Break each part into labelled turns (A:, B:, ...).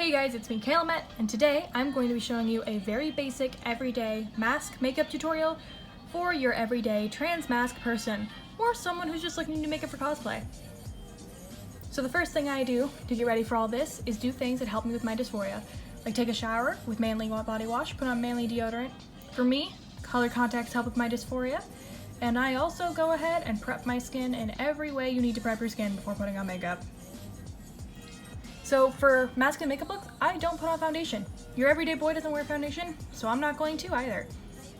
A: Hey guys, it's me, Kalamet, and today I'm going to be showing you a very basic, everyday mask makeup tutorial for your everyday trans mask person, or someone who's just looking to do makeup for cosplay. So the first thing I do to get ready for all this is do things that help me with my dysphoria, like take a shower with manly body wash, put on manly deodorant. For me, color contacts help with my dysphoria, and I also go ahead and prep my skin in every way you need to prep your skin before putting on makeup. So for mask and makeup look, I don't put on foundation. Your everyday boy doesn't wear foundation, so I'm not going to either.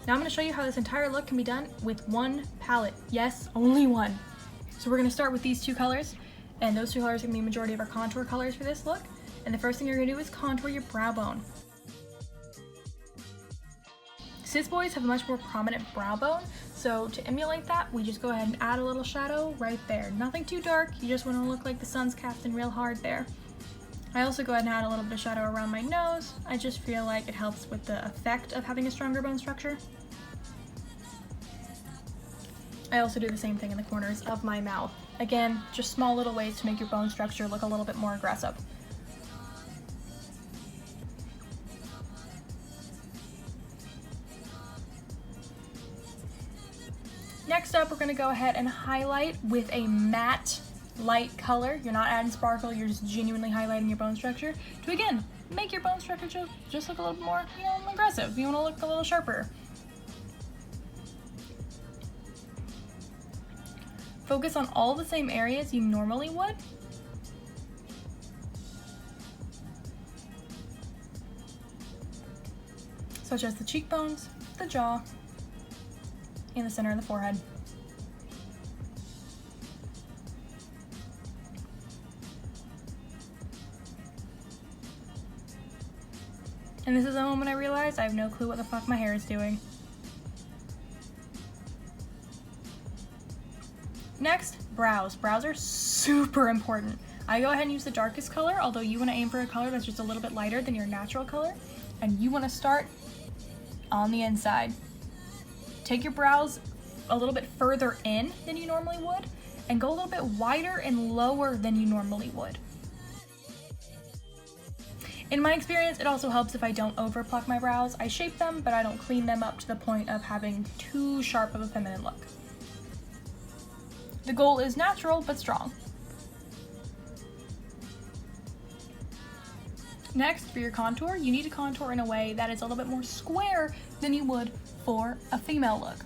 A: Now I'm going to show you how this entire look can be done with one palette. Yes, only one. So we're going to start with these two colors, and those two colors are going to be the majority of our contour colors for this look. And the first thing you're going to do is contour your brow bone. Cis boys have a much more prominent brow bone, so to emulate that, we just go ahead and add a little shadow right there. Nothing too dark, you just want to look like the sun's casting real hard there. I also go ahead and add a little bit of shadow around my nose. I just feel like it helps with the effect of having a stronger bone structure. I also do the same thing in the corners of my mouth. Again, just small little ways to make your bone structure look a little bit more aggressive. Next up, we're going to go ahead and highlight with a matte light color. You're not adding sparkle, you're just genuinely highlighting your bone structure to, again, make your bone structure just look a little more, aggressive. You want to look a little sharper. Focus on all the same areas you normally would. Such as the cheekbones, the jaw, and the center of the forehead. And this is the moment I realized I have no clue what the fuck my hair is doing. Next, brows. Brows are super important. I go ahead and use the darkest color, although you want to aim for a color that's just a little bit lighter than your natural color. And you want to start on the inside. Take your brows a little bit further in than you normally would, and go a little bit wider and lower than you normally would. In my experience, it also helps if I don't over pluck my brows. I shape them, but I don't clean them up to the point of having too sharp of a feminine look. The goal is natural, but strong. Next, for your contour, you need to contour in a way that is a little bit more square than you would for a female look.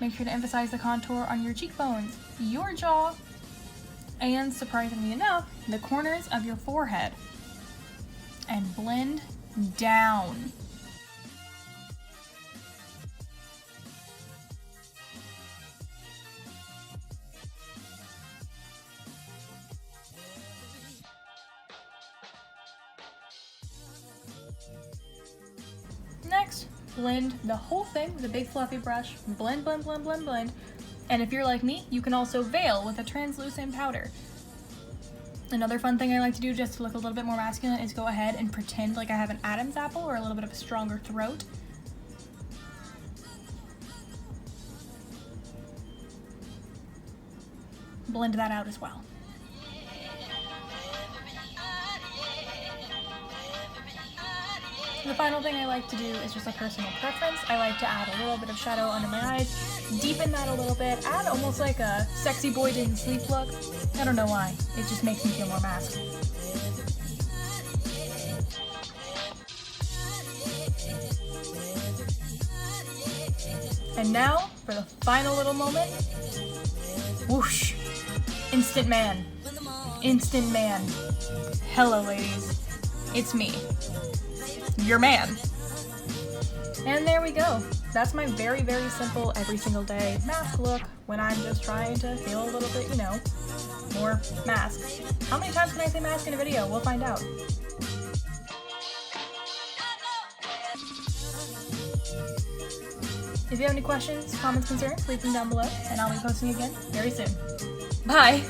A: Make sure to emphasize the contour on your cheekbones, your jaw, and surprisingly enough, the corners of your forehead. And blend down. Next, blend the whole thing with a big fluffy brush. Blend, blend, blend, blend, blend. And if you're like me, you can also veil with a translucent powder. Another fun thing I like to do just to look a little bit more masculine is go ahead and pretend like I have an Adam's apple or a little bit of a stronger throat. Blend that out as well. The final thing I like to do is just a personal preference. I like to add a little bit of shadow under my eyes, deepen that a little bit, add almost like a sexy boy didn't sleep look. I don't know why, it just makes me feel more masked. And now, for the final little moment, whoosh, instant man, instant man. Hello ladies, it's me. Your man. And there we go. That's my very, very simple every single day mask look when I'm just trying to feel a little bit, more mask. How many times can I say mask in a video? We'll find out. If you have any questions, comments, concerns, leave them down below, and I'll be posting again very soon. Bye!